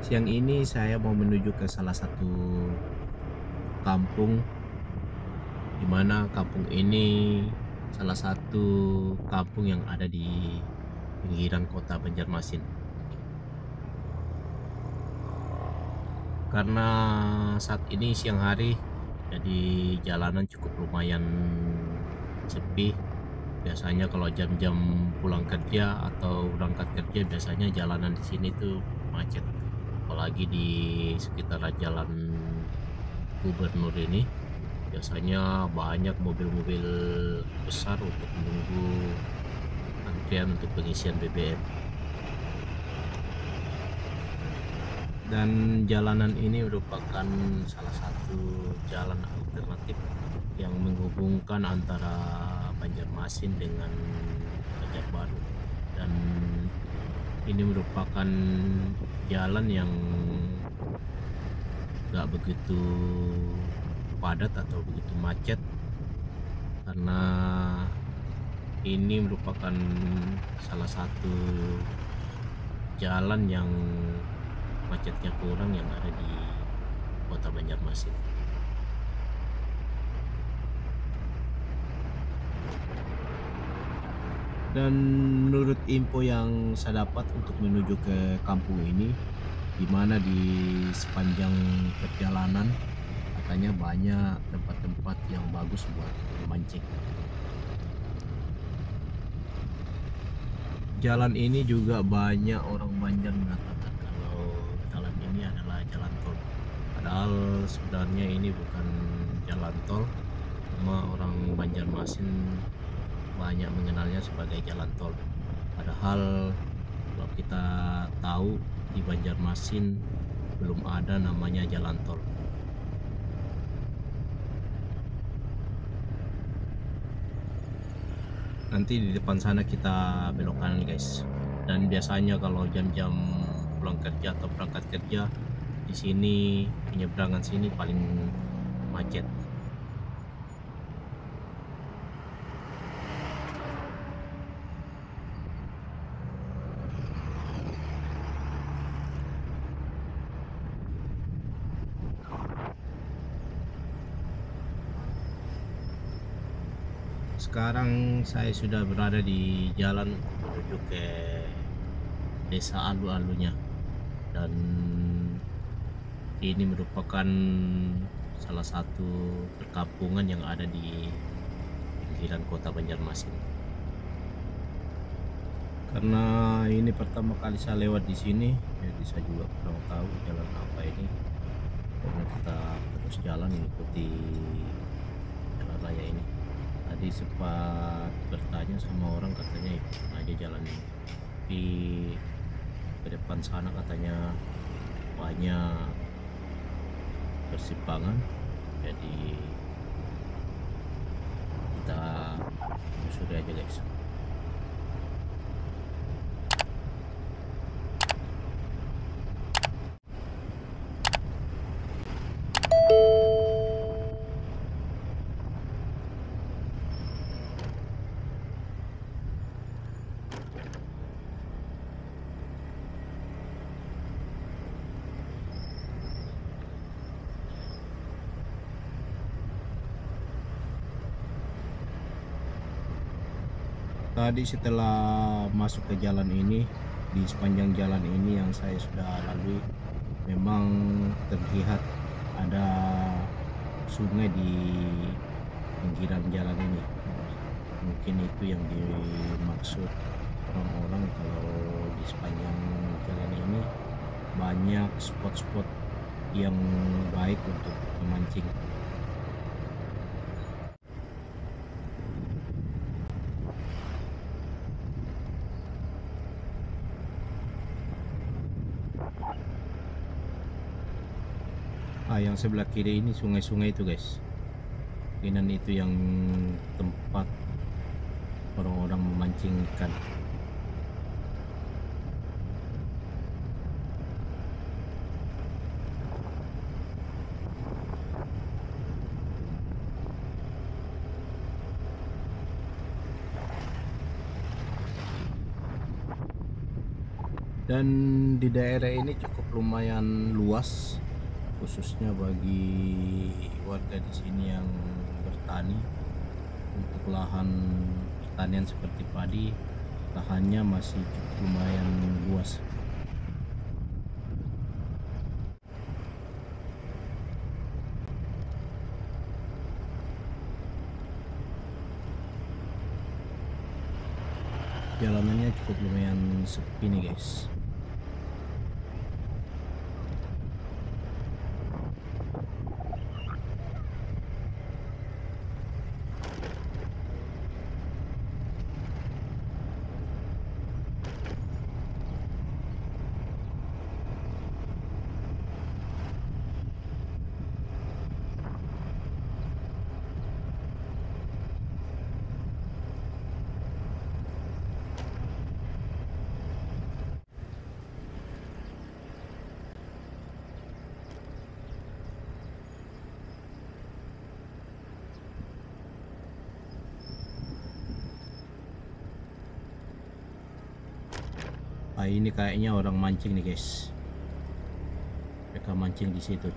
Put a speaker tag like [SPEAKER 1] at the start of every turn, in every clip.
[SPEAKER 1] Siang ini saya mau menuju ke salah satu kampung, di mana kampung ini salah satu kampung yang ada di pinggiran kota Banjarmasin. Karena saat ini siang hari, jadi jalanan cukup lumayan sepi. Biasanya kalau jam-jam pulang kerja atau berangkat kerja, biasanya jalanan di sini tuh macet. Apalagi di sekitar jalan Gubernur ini. Biasanya banyak mobil-mobil besar untuk menunggu antrian untuk pengisian BBM. Dan jalanan ini merupakan salah satu jalan alternatif yang menghubungkan antara Banjarmasin dengan Banjarbaru. Dan ini merupakan jalan yang gak begitu padat atau begitu macet, karena ini merupakan salah satu jalan yang macetnya kurang yang ada di kota Banjarmasin. Dan menurut info yang saya dapat untuk menuju ke kampung ini, di mana di sepanjang perjalanan katanya banyak tempat-tempat yang bagus buat memancing. Jalan ini juga banyak orang Banjar mengatakan kalau jalan ini adalah jalan tol. Padahal sebenarnya ini bukan jalan tol, cuma orang Banjarmasin banyak mengenalnya sebagai jalan tol. Padahal kalau kita tahu di Banjarmasin belum ada namanya jalan tol. Nanti di depan sana kita belok kanan guys. Dan biasanya kalau jam-jam pulang kerja atau berangkat kerja, di sini penyeberangan sini paling macet. Sekarang saya sudah berada di jalan menuju ke desa Alu-Alunya, dan ini merupakan salah satu perkampungan yang ada di pinggiran kota Banjarmasin. Karena ini pertama kali saya lewat di sini, jadi saya juga kurang tahu jalan apa ini. Karena kita terus jalan mengikuti jalan raya ini. Tadi sempat bertanya sama orang, katanya ikutin aja jalan ini. Di ke depan sana katanya banyak persimpangan, jadi kita susuri aja guys. Tadi setelah masuk ke jalan ini, di sepanjang jalan ini yang saya sudah lalui, memang terlihat ada sungai di pinggiran jalan ini. Mungkin itu yang dimaksud orang-orang kalau di sepanjang jalan ini banyak spot-spot yang baik untuk memancing. Yang sebelah kiri ini sungai-sungai itu guys. Kemungkinan itu yang tempat orang-orang memancing ikan. Dan di daerah ini cukup lumayan luas, khususnya bagi warga di sini yang bertani. Untuk lahan pertanian seperti padi, lahannya masih cukup lumayan luas. Jalanannya cukup lumayan sepi nih guys. Ini kayaknya orang mancing nih guys. Mereka mancing di situ.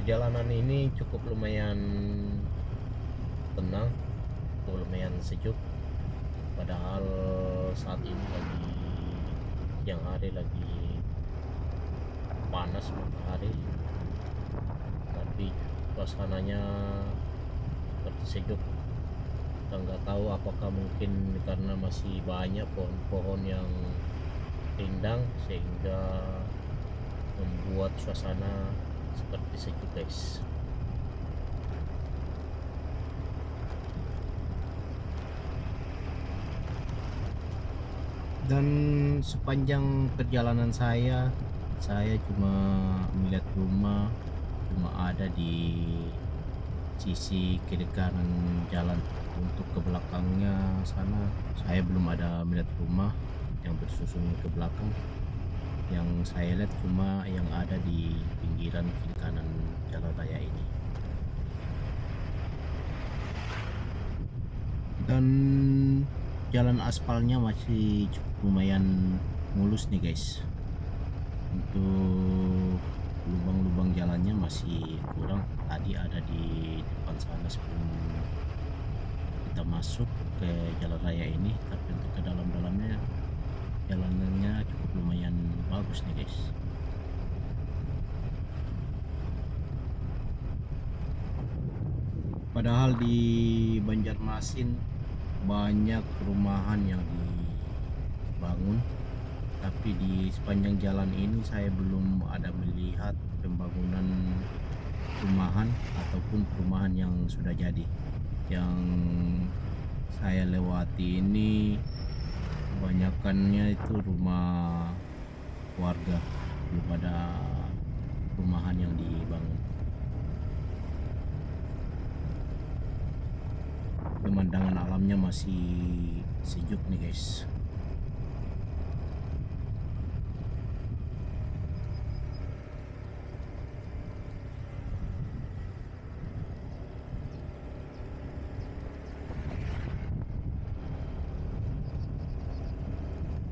[SPEAKER 1] Perjalanan ini cukup lumayan tenang, cukup lumayan sejuk. Padahal saat ini lagi siang hari, lagi panas matahari, tapi suasananya seperti sejuk. Kita nggak tahu apakah mungkin karena masih banyak pohon-pohon yang rindang sehingga membuat suasana seperti sejuk guys. Dan sepanjang perjalanan saya cuma melihat rumah cuma ada di sisi kiri kanan jalan. Untuk ke belakangnya sana saya belum ada melihat rumah yang bersusun ke belakang. Yang saya lihat cuma yang ada di pinggiran kiri kanan jalan raya ini. Dan jalan aspalnya masih cukup lumayan mulus nih guys. Untuk lubang-lubang jalannya masih kurang. Tadi ada di depan sana sebelum kita masuk ke jalan raya ini, tapi untuk ke dalam-dalamnya jalanannya cukup lumayan bagus nih guys. Padahal di Banjarmasin banyak perumahan yang dibangun, tapi di sepanjang jalan ini saya belum ada melihat pembangunan rumahan ataupun perumahan yang sudah jadi. Yang saya lewati ini kebanyakannya itu rumah warga, belum ada rumahan yang dibangun. Pemandangan alamnya masih sejuk nih guys.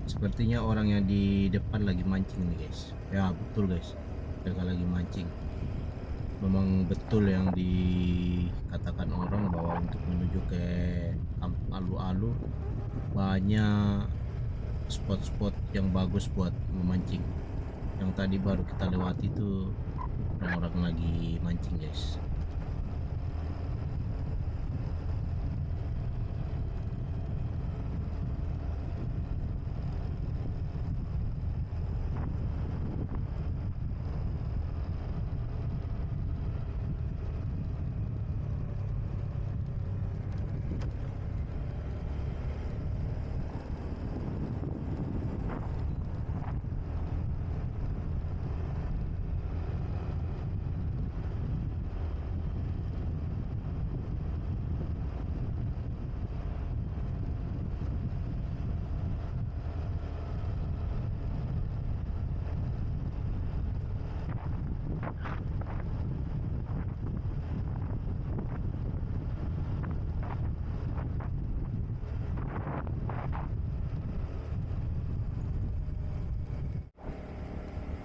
[SPEAKER 1] Sepertinya orang yang di depan lagi mancing nih guys. Ya betul guys, mereka lagi mancing. Memang betul yang dikatakan orang bahwa untuk menuju ke kampung Alu-Alu banyak spot-spot yang bagus buat memancing. Yang tadi baru kita lewati itu orang-orang lagi mancing guys.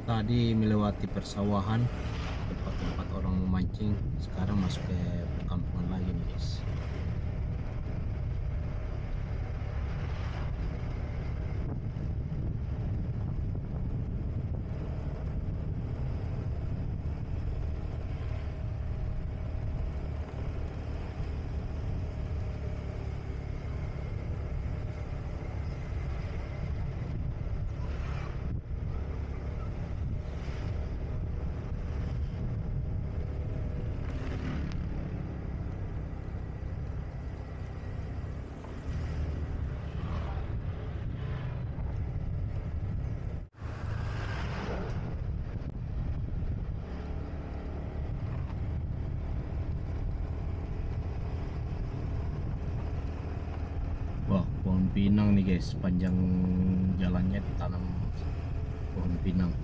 [SPEAKER 1] Tadi melewati persawahan, tempat-tempat orang memancing, sekarang masuk ke perkampungan lagi nih guys. Wah, pohon pinang nih guys, panjang jalannya ditanam pohon pinang.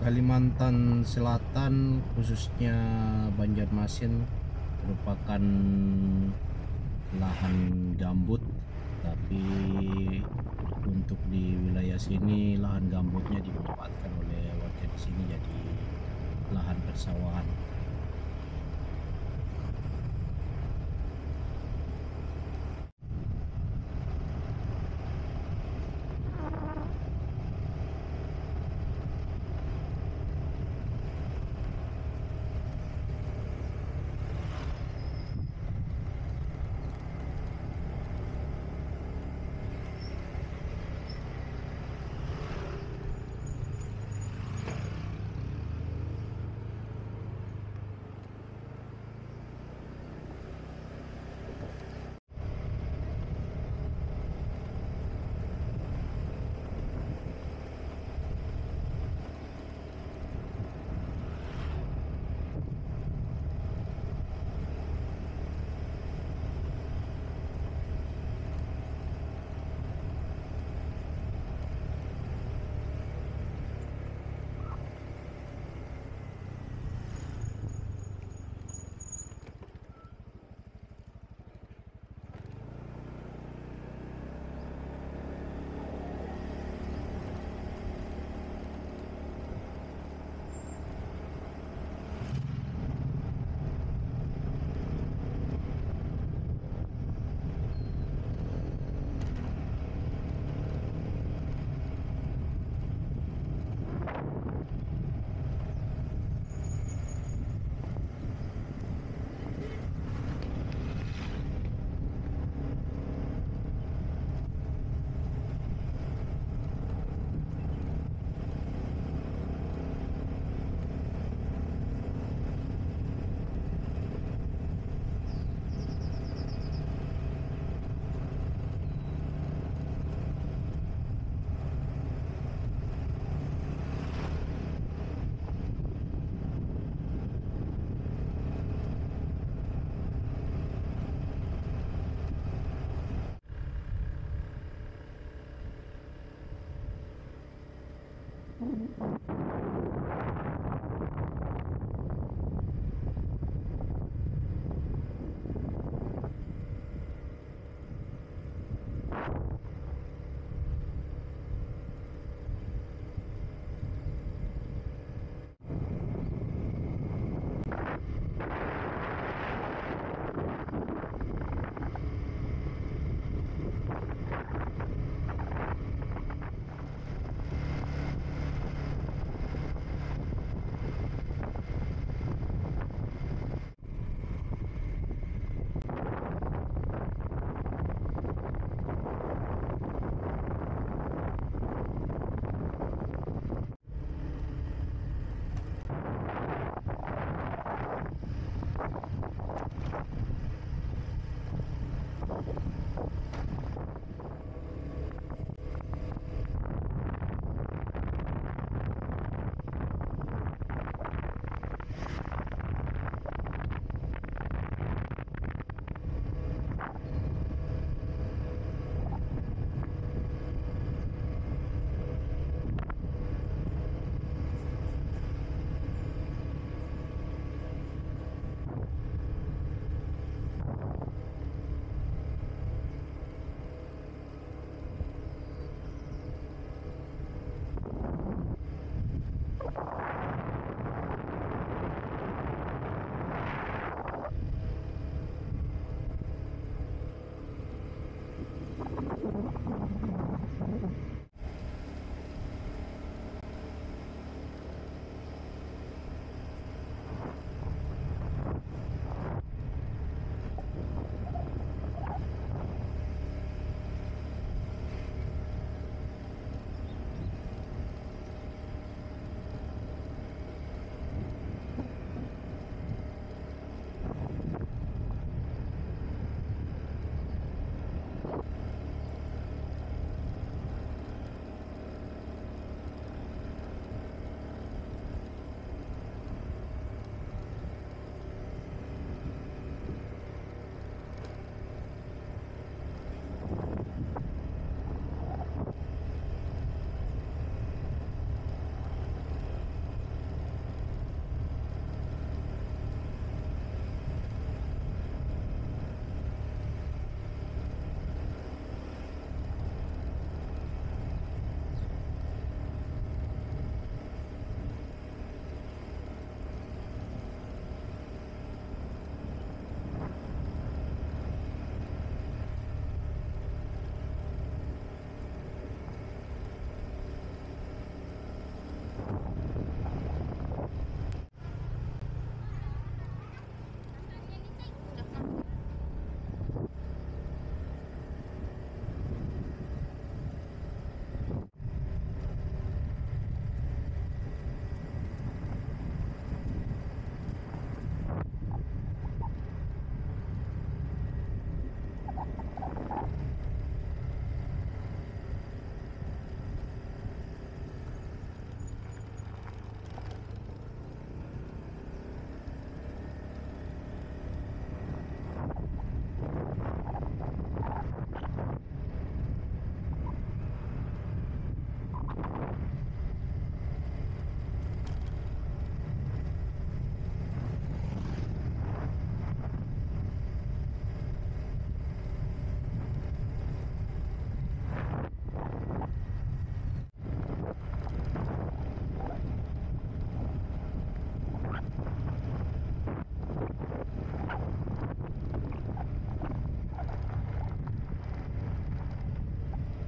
[SPEAKER 1] Kalimantan Selatan khususnya Banjarmasin merupakan lahan gambut, tapi untuk di wilayah sini lahan gambutnya dimanfaatkan oleh warga di sini jadi lahan persawahan.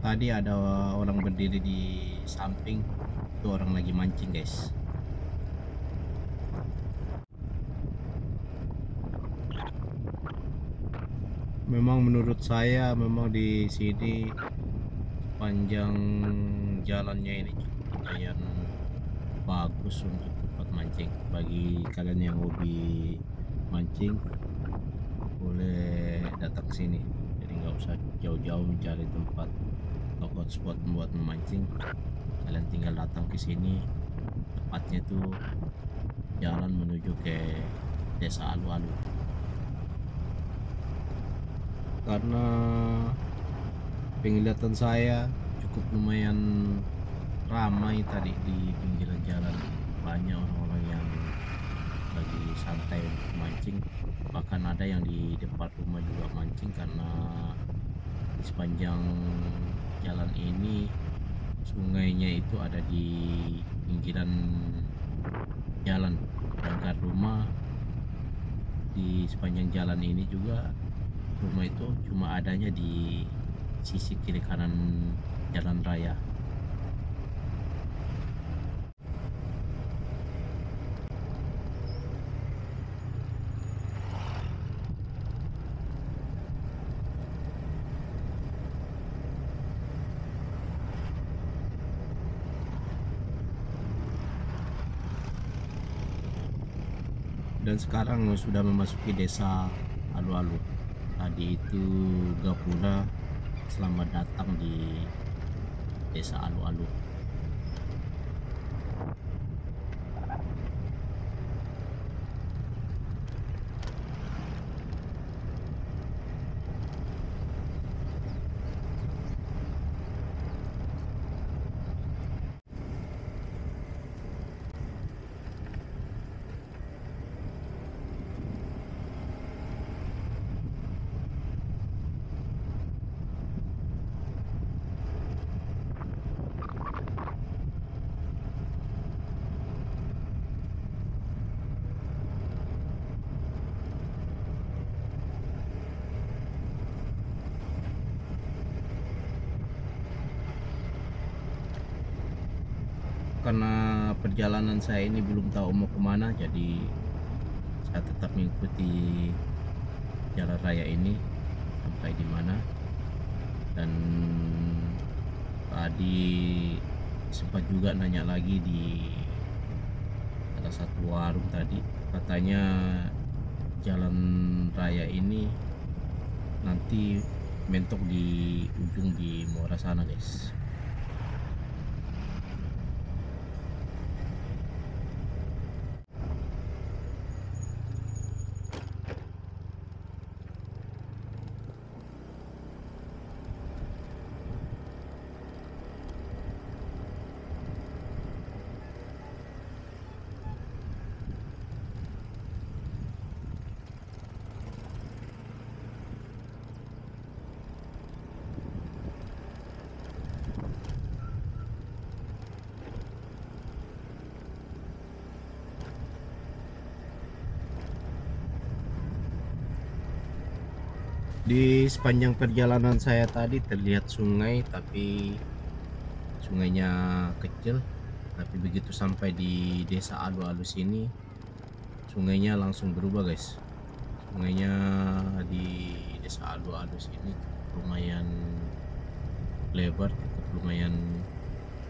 [SPEAKER 1] Tadi ada orang berdiri di samping, itu orang lagi mancing guys. Memang menurut saya memang di sini panjang jalannya ini cukup lumayan bagus untuk tempat mancing. Bagi kalian yang hobi mancing boleh datang ke sini. Jadi nggak usah jauh-jauh mencari tempat atau hotspot buat memancing. Kalian tinggal datang ke sini. Tepatnya tuh jalan menuju ke desa Alu-Alu. Karena penglihatan saya cukup lumayan ramai tadi di pinggiran jalan, banyak orang-orang yang lagi santai untuk mancing, bahkan ada yang di depan rumah juga mancing karena di sepanjang jalan ini sungainya itu ada di pinggiran jalan, sedangkan rumah di sepanjang jalan ini juga rumah itu cuma adanya di sisi kiri kanan jalan raya. Dan sekarang sudah memasuki desa Alu-Alu. Tadi itu Gapura, selamat datang di desa Alu-Alu. Karena perjalanan saya ini belum tahu mau kemana, jadi saya tetap mengikuti jalan raya ini sampai di mana. Dan tadi sempat juga nanya lagi di salah satu warung tadi, katanya jalan raya ini nanti mentok di ujung di Muara sana guys. Di sepanjang perjalanan saya tadi terlihat sungai, tapi sungainya kecil. Tapi begitu sampai di desa Alu-Alu sini, sungainya langsung berubah guys. Sungainya di desa Alu-Alu sini lumayan lebar, cukup lumayan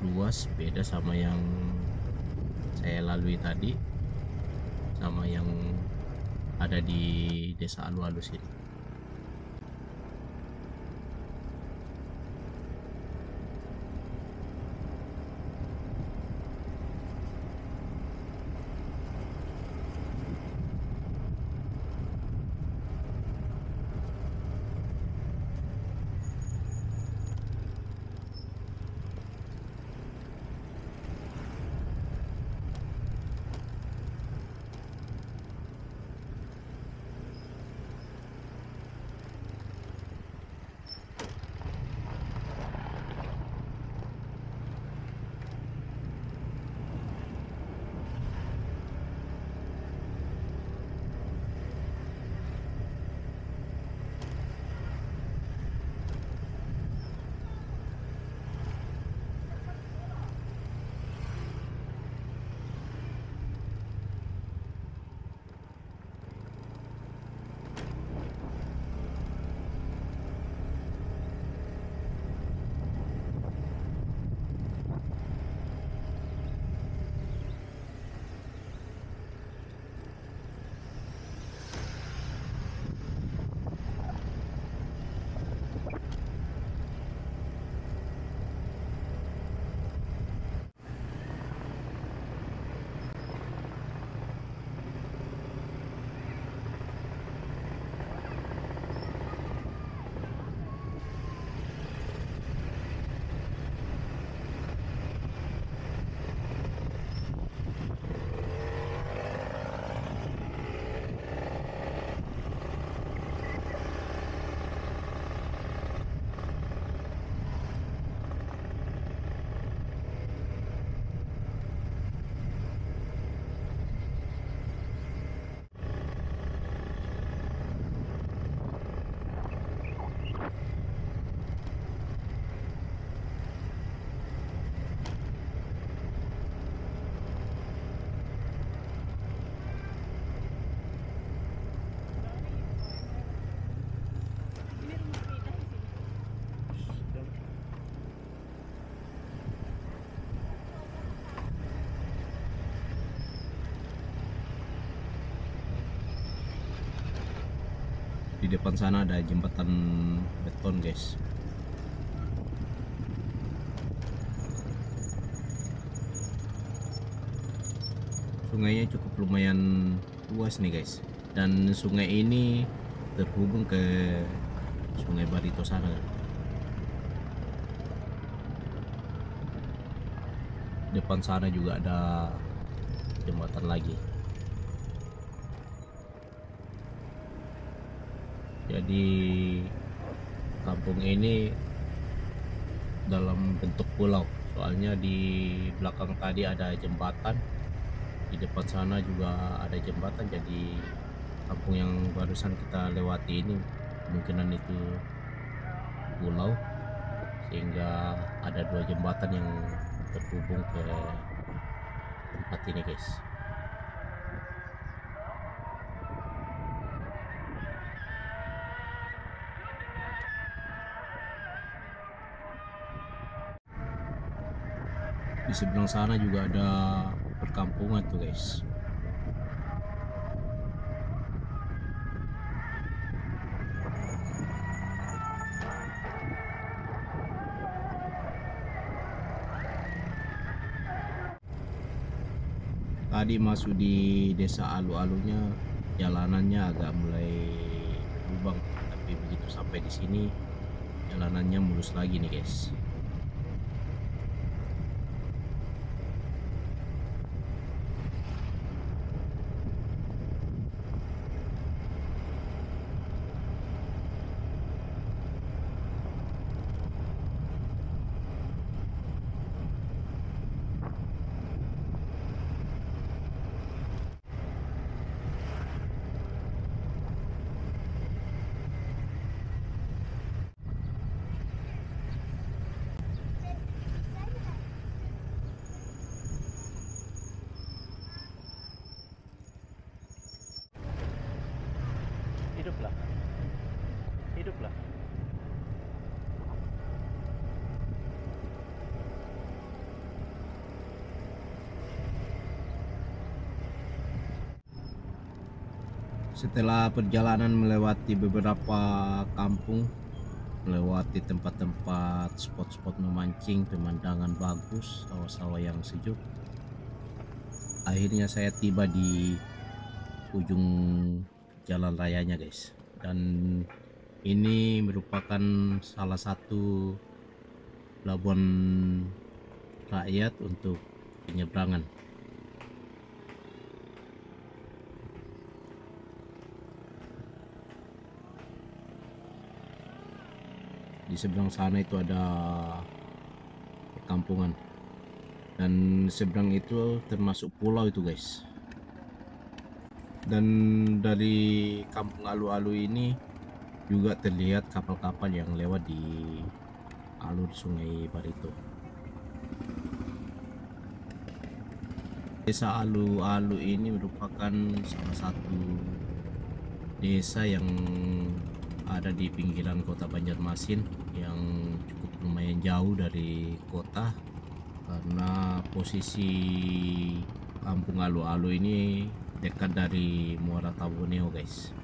[SPEAKER 1] luas, beda sama yang saya lalui tadi, sama yang ada di desa Alu-Alu sini. Di depan sana ada jembatan beton guys. Sungainya cukup lumayan luas nih guys, dan sungai ini terhubung ke Sungai Barito sana kan. Depan sana juga ada jembatan lagi. Jadi kampung ini dalam bentuk pulau, soalnya di belakang tadi ada jembatan, di depan sana juga ada jembatan. Jadi kampung yang barusan kita lewati ini kemungkinan itu pulau, sehingga ada dua jembatan yang terhubung ke tempat ini guys. Di seberang sana juga ada perkampungan tuh guys. Tadi masuk di desa Alu-Alunya, jalanannya agak mulai berlubang, tapi begitu sampai di sini jalanannya mulus lagi nih guys.
[SPEAKER 2] Hiduplah, hiduplah.
[SPEAKER 1] Setelah perjalanan melewati beberapa kampung, melewati tempat-tempat spot-spot memancing, pemandangan bagus, sawah-sawah yang sejuk, akhirnya saya tiba di ujung jalan rayanya guys. Dan ini merupakan salah satu pelabuhan rakyat untuk penyeberangan. Di seberang sana itu ada perkampungan, dan seberang itu termasuk pulau itu guys. Dan dari kampung Alu-Alu ini juga terlihat kapal-kapal yang lewat di alur Sungai Barito. Desa Alu-Alu ini merupakan salah satu desa yang ada di pinggiran kota Banjarmasin, yang cukup lumayan jauh dari kota, karena posisi kampung Alu-Alu ini dekat dari Muara Tabuneo guys.